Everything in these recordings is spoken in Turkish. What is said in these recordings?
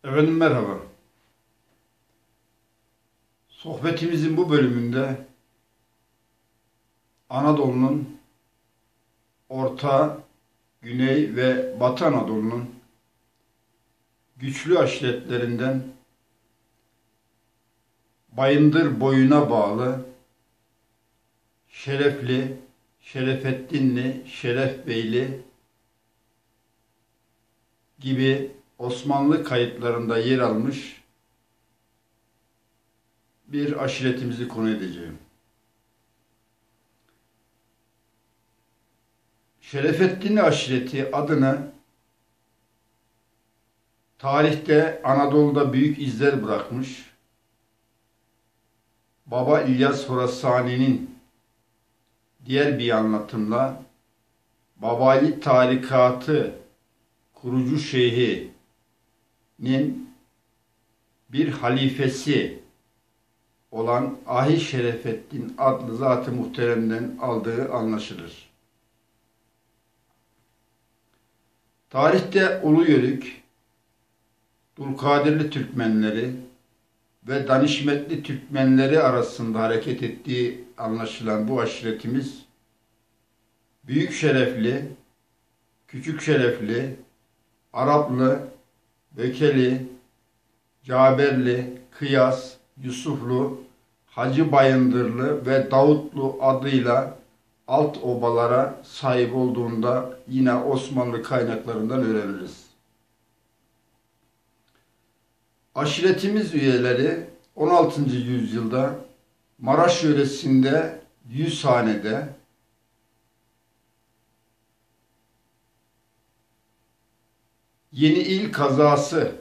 Efendim merhaba. Sohbetimizin bu bölümünde Anadolu'nun Orta, Güney ve Batı Anadolu'nun güçlü aşiretlerinden Bayındır boyuna bağlı Şerefli, Şerefettinli, Şerefbeyli gibi Osmanlı kayıtlarında yer almış bir aşiretimizi konu edeceğim. Şerefettinli aşireti adını tarihte Anadolu'da büyük izler bırakmış Baba İlyas Horasani'nin diğer bir anlatımla Babali tarikatı kurucu şeyhinin bir halifesi olan Ahi Şerefettin adlı Zat-ı Muhterem'den aldığı anlaşılır. Tarihte Uluyörük, Dulkadirli Türkmenleri ve Danişmetli Türkmenleri arasında hareket ettiği anlaşılan bu aşiretimiz, Büyük Şerefli, Küçük Şerefli, Araplı, Bökeli, Caberli, Kıyas, Yusuflu, Hacı Bayındırlı ve Davutlu adıyla alt obalara sahip olduğunda yine Osmanlı kaynaklarından öğreniriz. Aşiretimiz üyeleri 16. yüzyılda Maraş yöresinde 100 hanede, Yeni İl Kazası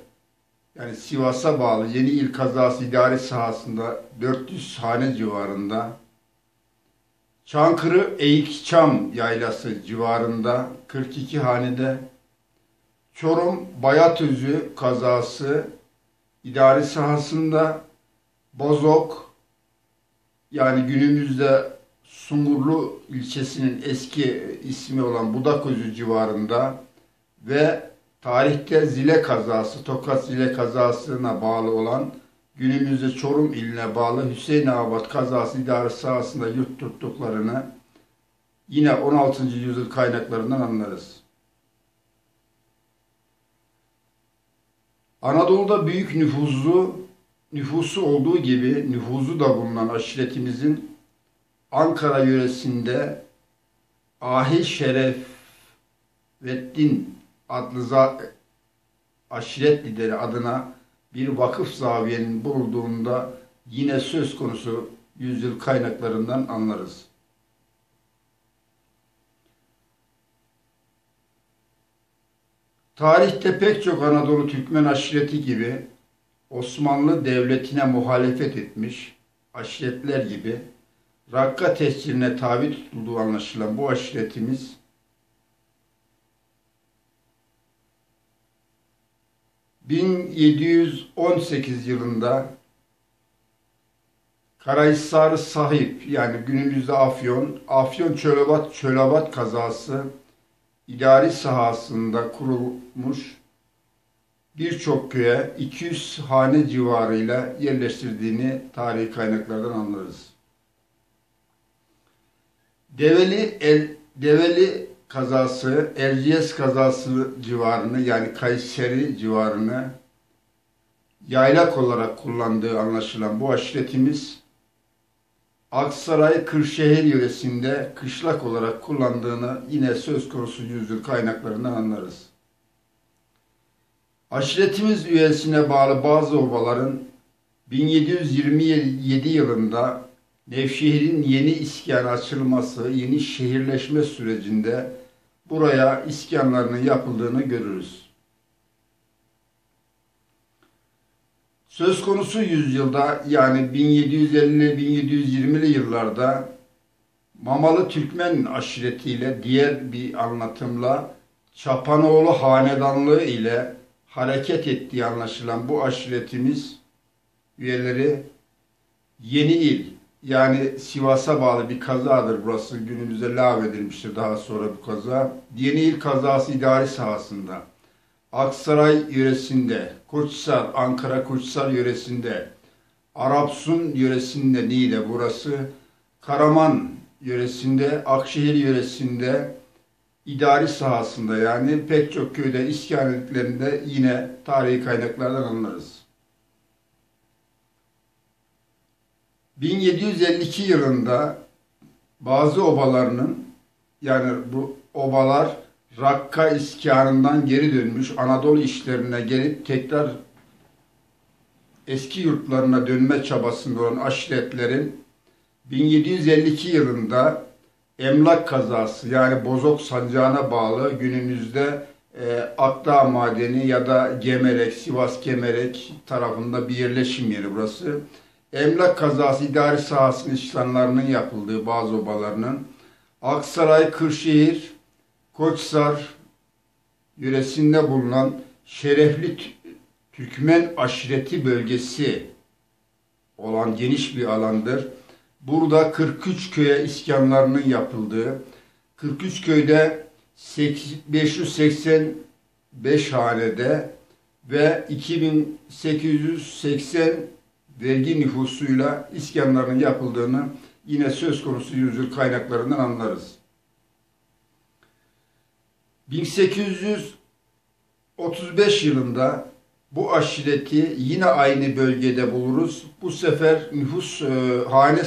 yani Sivas'a bağlı Yeni İl Kazası idari sahasında 400 hane civarında, Çankırı Eğikçam Yaylası civarında 42 hanede, Çorum Bayatözü Kazası idari sahasında, Bozok yani günümüzde Sungurlu ilçesinin eski ismi olan Budaközü civarında ve tarihte Zile Kazası, Tokat Zile Kazası'na bağlı olan günümüzde Çorum iline bağlı Hüseyinabad Kazası idari sahasında yurt tuttuklarını yine 16. yüzyıl kaynaklarından anlarız. Anadolu'da büyük nüfusu olduğu gibi nüfuzu da bulunan aşiretimizin Ankara yöresinde Ahi Şerefettin adlı aşiret lideri adına bir vakıf zaviyenin bulunduğunda yine söz konusu yüzyıl kaynaklarından anlarız. Tarihte pek çok Anadolu Türkmen aşireti gibi Osmanlı Devleti'ne muhalefet etmiş aşiretler gibi Rakka tescilline tabi tutulduğu anlaşılan bu aşiretimiz 1718 yılında Karahisar-ı Sahip yani günümüzde Afyon Çölabat kazası idari sahasında kurulmuş birçok köye 200 hane civarıyla yerleştirdiğini tarihi kaynaklardan anlarız. Develi kazası, Erciyes kazası civarını yani Kayseri civarını yaylak olarak kullandığı anlaşılan bu aşiretimiz Aksaray Kırşehir yöresinde kışlak olarak kullandığını yine söz konusu yüzyıl kaynaklarından anlarız. Aşiretimiz üyesine bağlı bazı obaların 1727 yılında Nevşehir'in yeni iskanı açılması, yeni şehirleşme sürecinde buraya iskanlarının yapıldığını görürüz. Söz konusu yüzyılda yani 1750-1720'li yıllarda Mamalı Türkmen aşiretiyle diğer bir anlatımla Çapanoğlu hanedanlığı ile hareket ettiği anlaşılan bu aşiretimiz üyeleri Yeni İl yani Sivas'a bağlı bir kazadır burası. Günümüzde lağvedilmiştir daha sonra bu kaza. Yeni İl Kazası idari sahasında Aksaray yöresinde, Koçhisar, Ankara Koçhisar yöresinde, Arapsun yöresinde Niğde burası, Karaman yöresinde, Akşehir yöresinde, idari sahasında yani pek çok köyde iskan ettiklerinde yine tarihi kaynaklardan anlarız. 1752 yılında bazı obalarının, yani bu obalar Rakka iskanından geri dönmüş, Anadolu işlerine gelip tekrar eski yurtlarına dönme çabasında olan aşiretlerin 1752 yılında emlak kazası, yani Bozok Sancağı'na bağlı günümüzde Akdağ Madeni ya da Gemerek, Sivas Gemerek tarafında bir yerleşim yeri burası. Emlak kazası idari sahasının işlemlerinin yapıldığı bazı obalarının Aksaray, Kırşehir, Koçhisar yöresinde bulunan şerefli Türkmen aşireti bölgesi olan geniş bir alandır. Burada 43 köye iskanlarının yapıldığı, 43 köyde 585 hanede ve 2880 vergi nüfusuyla iskanların yapıldığını yine söz konusu yüzyıl kaynaklarından anlarız. 1835 yılında bu aşireti yine aynı bölgede buluruz. Bu sefer nüfus hane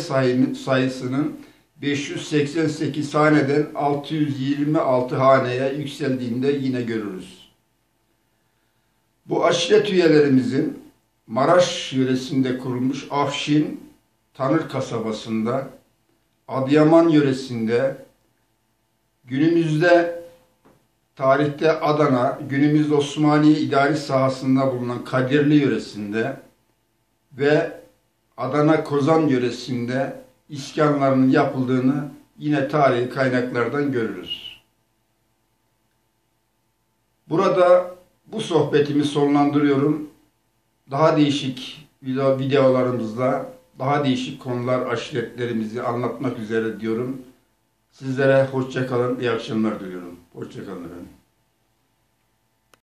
sayısının 588 haneden 626 haneye yükseldiğinde yine görürüz. Bu aşiret üyelerimizin Maraş yöresinde kurulmuş Afşin, Tanır kasabasında, Adıyaman yöresinde, günümüzde tarihte Adana, günümüzde Osmaniye idari sahasında bulunan Kadirli yöresinde ve Adana Kozan yöresinde iskanlarının yapıldığını yine tarihi kaynaklardan görürüz. Burada bu sohbetimi sonlandırıyorum. Daha değişik videolarımızda daha değişik konular, aşiretlerimizi anlatmak üzere diyorum. Sizlere hoşça kalın, iyi akşamlar diliyorum. Hoşça kalın efendim.